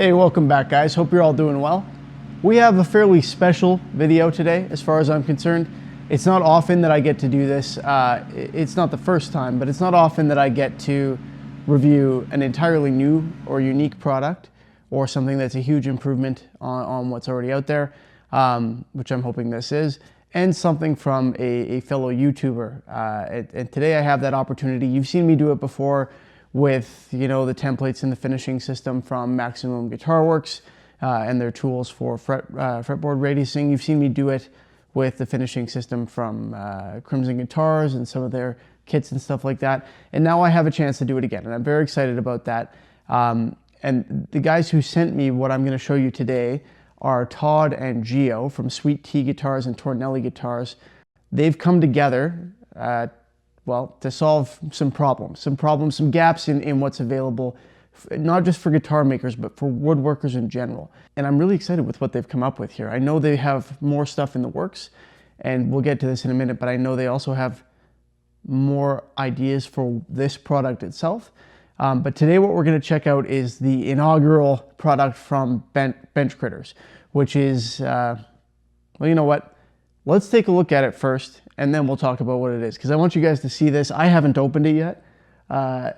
Hey, welcome back guys. Hope you're all doing well. We have a fairly special video today as far as I'm concerned. It's not often that I get to do this. It's not the first time, but it's not often that I get to review an entirely new or unique product or something that's a huge improvement on what's already out there, which I'm hoping this is, and something from a fellow YouTuber. And today I have that opportunity. You've seen me do it before with, you know, the templates and the finishing system from Maximum Guitar Works and their tools for fretboard radiusing. You've seen me do it with the finishing system from Crimson Guitars and some of their kits and stuff like that. And now I have a chance to do it again, and I'm very excited about that. And the guys who sent me what I'm going to show you today are Todd and Geo from Sweet Tea Guitars and Tornelli Guitars. They've come together well, to solve some gaps in what's available, not just for guitar makers, but for woodworkers in general. And I'm really excited with what they've come up with here. I know they have more stuff in the works, and we'll get to this in a minute, but I know they also have more ideas for this product itself. But today what we're going to check out is the inaugural product from Bench Critters, which is, well, you know what? Let's take a look at it first, and then we'll talk about what it is, because I want you guys to see this. I haven't opened it yet, and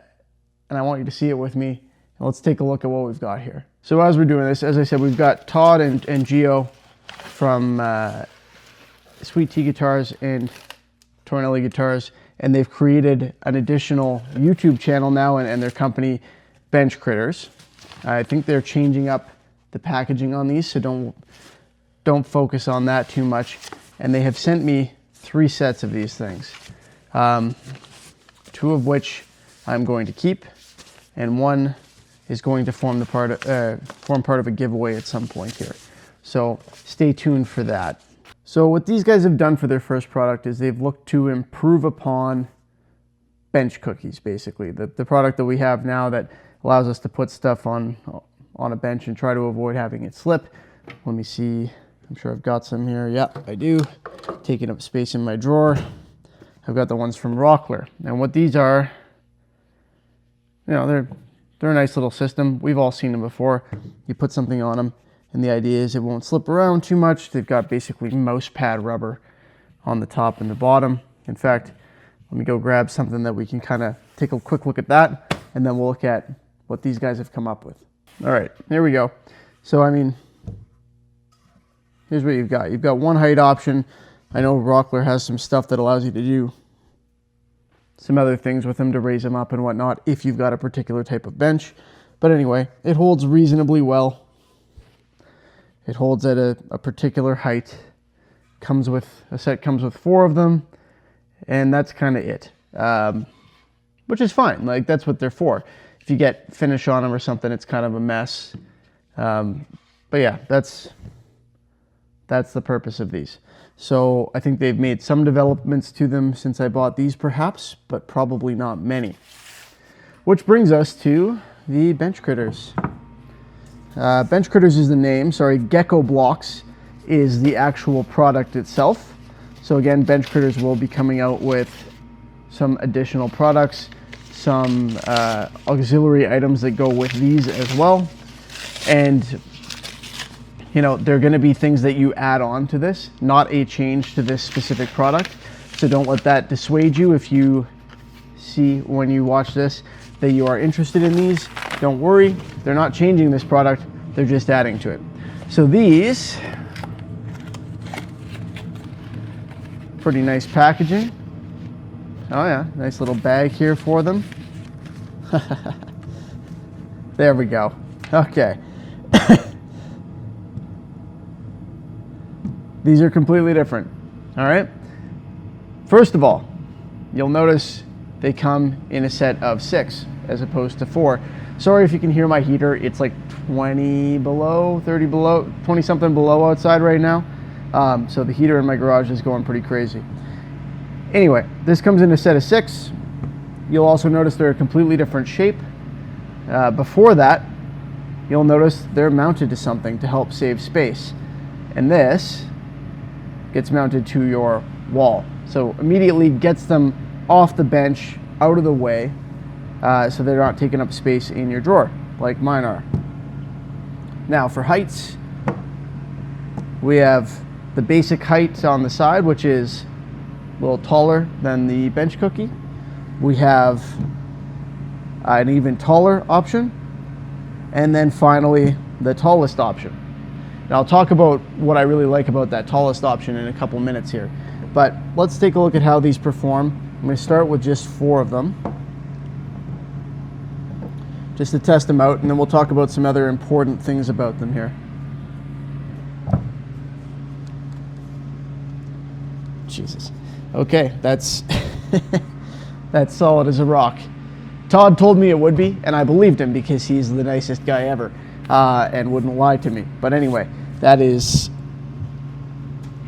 I want you to see it with me. And let's take a look at what we've got here. So as we're doing this, as I said, we've got Todd and Geo from Sweet Tea Guitars and Tornelli Guitars, and they've created an additional YouTube channel now, and their company, Bench Critters. I think they're changing up the packaging on these, so don't focus on that too much. And they have sent me 3 sets of these things, 2 of which I'm going to keep, and 1 is going to form part of a giveaway at some point here. So stay tuned for that. So what these guys have done for their first product is they've looked to improve upon bench cookies, basically. The product that we have now that allows us to put stuff on a bench and try to avoid having it slip. Let me see. I'm sure I've got some here. Yep, I do. Taking up space in my drawer. I've got the ones from Rockler. And what these are, you know, they're a nice little system. We've all seen them before. You put something on them, and the idea is it won't slip around too much. They've got basically mouse pad rubber on the top and the bottom. In fact, let me go grab something that we can kind of take a quick look at that, and then we'll look at what these guys have come up with. All right, here we go. So, I mean, here's what you've got. You've got 1 height option. I know Rockler has some stuff that allows you to do some other things with them to raise them up and whatnot if you've got a particular type of bench. But anyway, it holds reasonably well. It holds at a particular height. A set comes with 4 of them, and that's kind of it. Which is fine. Like, that's what they're for. If you get finish on them or something, it's kind of a mess. But yeah, that's the purpose of these. So I think they've made some developments to them since I bought these, perhaps, but probably not many. Which brings us to the Bench Critters. Bench Critters is the name. Sorry, Gecko Blocks is the actual product itself. So again, Bench Critters will be coming out with some additional products, some auxiliary items that go with these as well. And you know, they're going to be things that you add on to this, not a change to this specific product. So don't let that dissuade you if you see when you watch this that you are interested in these. Don't worry, they're not changing this product, they're just adding to it. So these, pretty nice packaging. Oh yeah, nice little bag here for them. There we go. Okay. These are completely different, all right? First of all, you'll notice they come in a set of 6 as opposed to 4. Sorry if you can hear my heater. It's like 20 below, 30 below, 20 something below outside right now. So the heater in my garage is going pretty crazy. Anyway, this comes in a set of 6. You'll also notice they're a completely different shape. Before that, you'll notice they're mounted to something to help save space. And this gets mounted to your wall. So immediately gets them off the bench, out of the way, so they're not taking up space in your drawer, like mine are. Now for heights, we have the basic height on the side, which is a little taller than the bench cookie. We have an even taller option, and then finally the tallest option. Now I'll talk about what I really like about that tallest option in a couple minutes here, but let's take a look at how these perform. I'm going to start with just 4 of them, just to test them out, and then we'll talk about some other important things about them here. Jesus. Okay, that's that's solid as a rock. Todd told me it would be, and I believed him because he's the nicest guy ever, and wouldn't lie to me. But anyway, that is,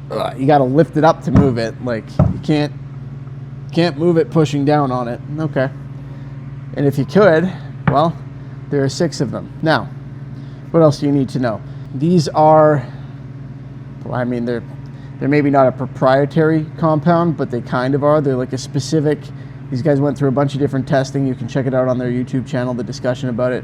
you got to lift it up to move it. Like, you can't move it pushing down on it. Okay. And if you could, well, there are 6 of them. Now, what else do you need to know? These are, well, I mean, they're maybe not a proprietary compound, but they kind of are. They're like a specific, these guys went through a bunch of different testing. You can check it out on their YouTube channel, the discussion about it.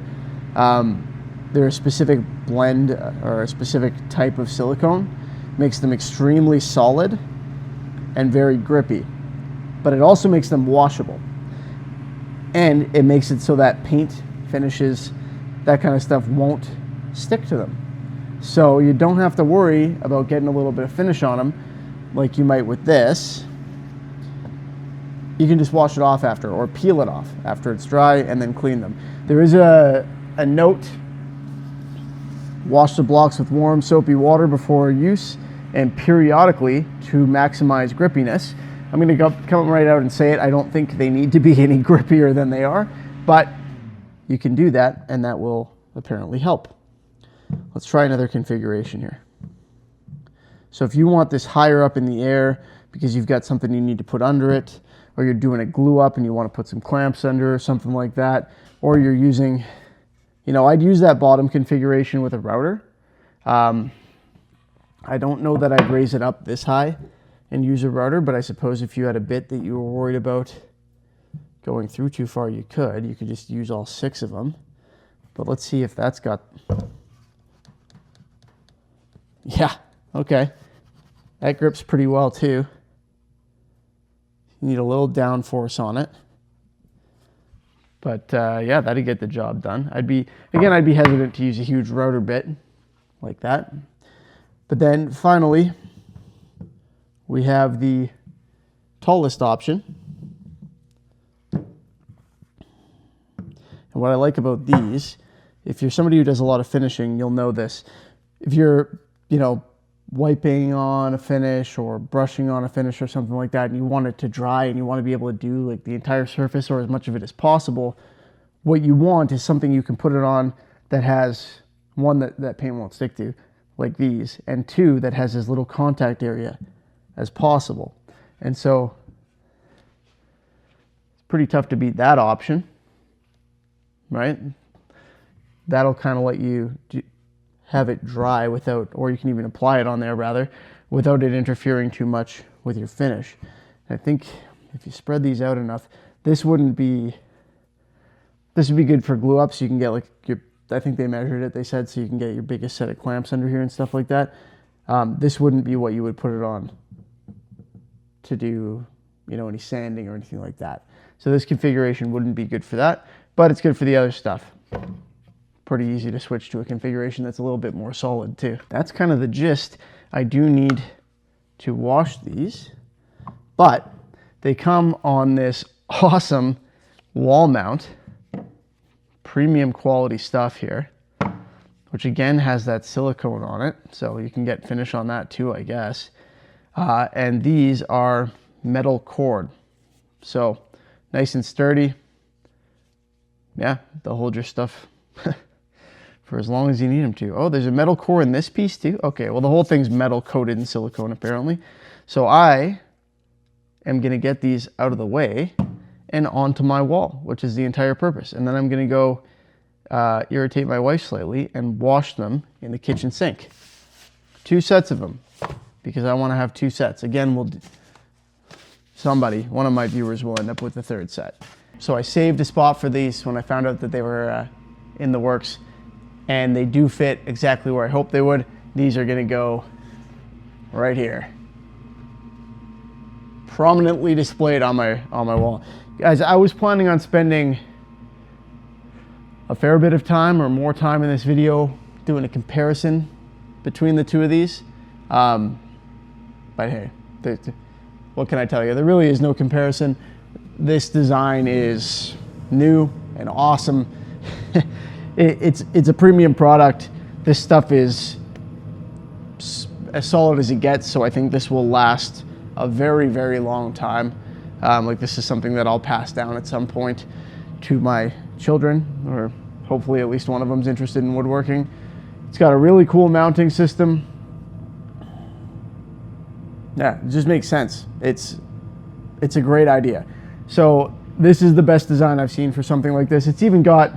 They're a specific blend or a specific type of silicone. Makes them extremely solid and very grippy, but it also makes them washable. And it makes it so that paint, finishes, that kind of stuff won't stick to them. So you don't have to worry about getting a little bit of finish on them like you might with this. You can just wash it off after, or peel it off after it's dry, and then clean them. There is a note: wash the blocks with warm soapy water before use and periodically to maximize grippiness. I'm going to come right out and say it. I don't think they need to be any grippier than they are, but you can do that, and that will apparently help. Let's try another configuration here. So if you want this higher up in the air because you've got something you need to put under it, or you're doing a glue up and you want to put some clamps under or something like that, or you're using, you know, I'd use that bottom configuration with a router. I don't know that I'd raise it up this high and use a router, but I suppose if you had a bit that you were worried about going through too far, you could just use all 6 of them. But let's see if that's got, yeah, okay. That grips pretty well too. You need a little downforce on it. But yeah, that'd get the job done. I'd be hesitant to use a huge router bit like that. But then finally, we have the tallest option. And what I like about these, if you're somebody who does a lot of finishing, you'll know this. If you're, you know, wiping on a finish or brushing on a finish or something like that, and you want it to dry and you want to be able to do like the entire surface or as much of it as possible, what you want is something you can put it on that has, 1, that paint won't stick to, like these, and 2, that has as little contact area as possible. And so it's pretty tough to beat that option, right? That'll kind of let you have it dry without, or you can even apply it on there rather, without it interfering too much with your finish. And I think if you spread these out enough, this would be good for glue up, so you can get like your, I think they measured it, they said, so you can get your biggest set of clamps under here and stuff like that. This wouldn't be what you would put it on to do, you know, any sanding or anything like that. So this configuration wouldn't be good for that, but it's good for the other stuff. Pretty easy to switch to a configuration that's a little bit more solid too. That's kind of the gist. I do need to wash these, but they come on this awesome wall mount, premium quality stuff here, which again has that silicone on it, so you can get finish on that too, I guess. And these are metal cord, so nice and sturdy. Yeah, they'll hold your stuff for as long as you need them to. Oh, there's a metal core in this piece too? Okay, well the whole thing's metal coated in silicone apparently. So I am gonna get these out of the way and onto my wall, which is the entire purpose. And then I'm gonna go irritate my wife slightly and wash them in the kitchen sink. 2 sets of them, because I wanna have 2 sets. Again, one of my viewers will end up with the 3rd set. So I saved a spot for these when I found out that they were in the works. and they do fit exactly where I hope they would. These are gonna go right here, prominently displayed on my wall. Guys, I was planning on spending a fair bit of time or more time in this video doing a comparison between the two of these. But hey, what can I tell you? There really is no comparison. This design is new and awesome. It's a premium product. This stuff is as solid as it gets, so I think this will last a very, very long time. Like, this is something that I'll pass down at some point to my children, or hopefully at least one of them's interested in woodworking. It's got a really cool mounting system. Yeah, it just makes sense. It's a great idea. So this is the best design I've seen for something like this. It's even got,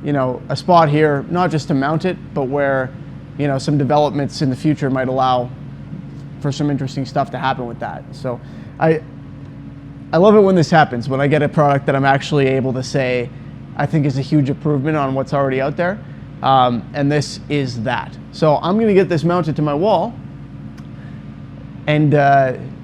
you know, a spot here, not just to mount it, but where, you know, some developments in the future might allow for some interesting stuff to happen with that. So I love it when this happens, when I get a product that I'm actually able to say I think is a huge improvement on what's already out there. And this is that. So I'm gonna get this mounted to my wall, and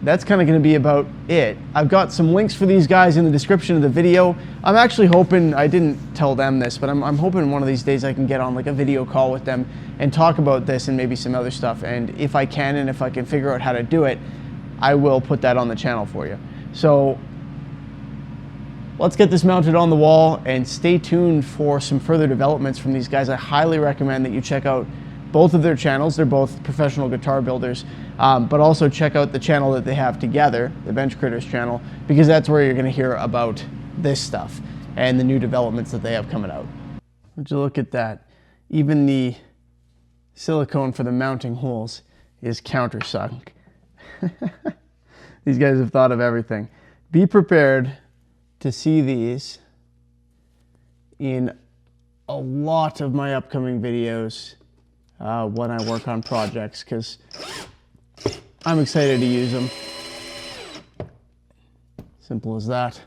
that's kind of going to be about it. I've got some links for these guys in the description of the video. I'm actually hoping, I didn't tell them this, but I'm hoping one of these days I can get on like a video call with them and talk about this and maybe some other stuff. And if I can, and if I can figure out how to do it, I will put that on the channel for you. So let's get this mounted on the wall, and stay tuned for some further developments from these guys. I highly recommend that you check out both of their channels. They're both professional guitar builders, but also check out the channel that they have together, the Bench Critters channel, because that's where you're going to hear about this stuff and the new developments that they have coming out. Would you look at that? Even the silicone for the mounting holes is countersunk. These guys have thought of everything. Be prepared to see these in a lot of my upcoming videos when I work on projects, because I'm excited to use them. Simple as that.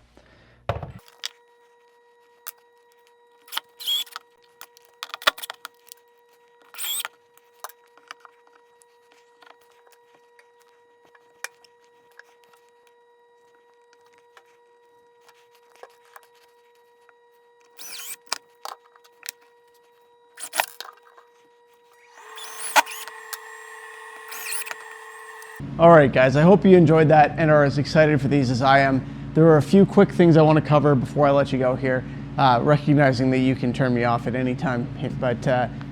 All right, guys, I hope you enjoyed that and are as excited for these as I am. There are a few quick things I want to cover before I let you go here, recognizing that you can turn me off at any time, but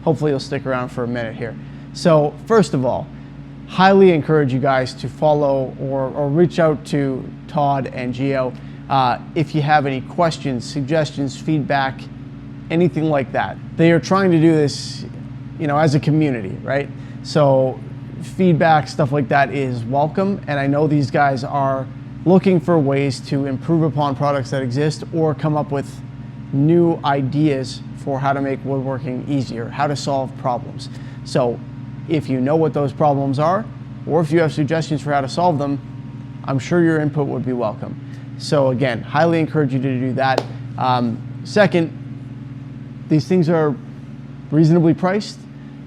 hopefully you'll stick around for a minute here. So first of all, highly encourage you guys to follow or reach out to Todd and Gio if you have any questions, suggestions, feedback, anything like that. They are trying to do this, you know, as a community, right? So feedback, stuff like that is welcome, and I know these guys are looking for ways to improve upon products that exist or come up with new ideas for how to make woodworking easier, how to solve problems. So if you know what those problems are, or if you have suggestions for how to solve them, I'm sure your input would be welcome. So again, highly encourage you to do that. Second, these things are reasonably priced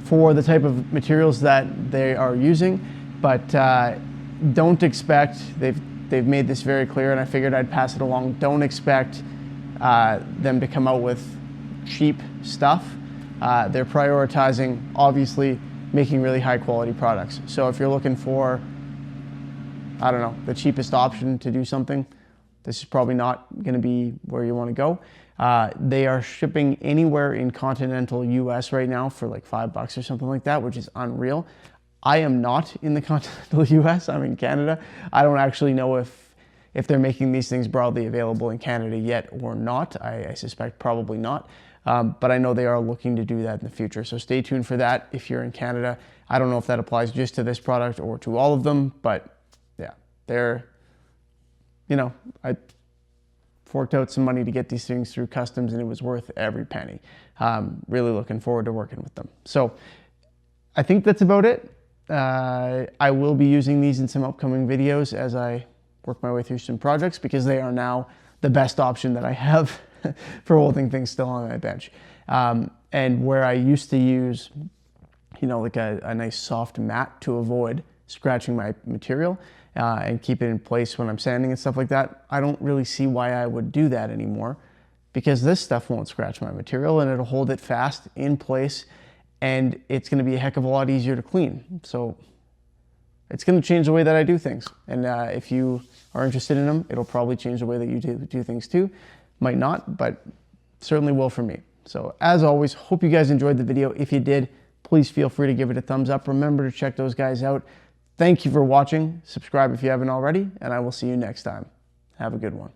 for the type of materials that they are using, but don't expect, they've made this very clear, and I figured I'd pass it along, don't expect them to come out with cheap stuff. They're prioritizing, obviously, making really high quality products. So if you're looking for, I don't know, the cheapest option to do something, this is probably not gonna be where you wanna go. They are shipping anywhere in continental US right now for like $5 or something like that, which is unreal. I am not in the continental US, I'm in Canada. I don't actually know if they're making these things broadly available in Canada yet or not. I suspect probably not, but I know they are looking to do that in the future. So stay tuned for that if you're in Canada. I don't know if that applies just to this product or to all of them, but yeah, they're, you know, I forked out some money to get these things through customs, and it was worth every penny. Really looking forward to working with them. So I think that's about it. I will be using these in some upcoming videos as I work my way through some projects, because they are now the best option that I have for holding things still on my bench. And where I used to use, you know, like a nice soft mat to avoid scratching my material and keep it in place when I'm sanding and stuff like that, I don't really see why I would do that anymore, because this stuff won't scratch my material and it'll hold it fast in place, and it's going to be a heck of a lot easier to clean. So it's going to change the way that I do things. And if you are interested in them, it'll probably change the way that you do things too. Might not, but certainly will for me. So as always, hope you guys enjoyed the video. If you did, please feel free to give it a thumbs up. Remember to check those guys out. Thank you for watching. Subscribe if you haven't already, and I will see you next time. Have a good one.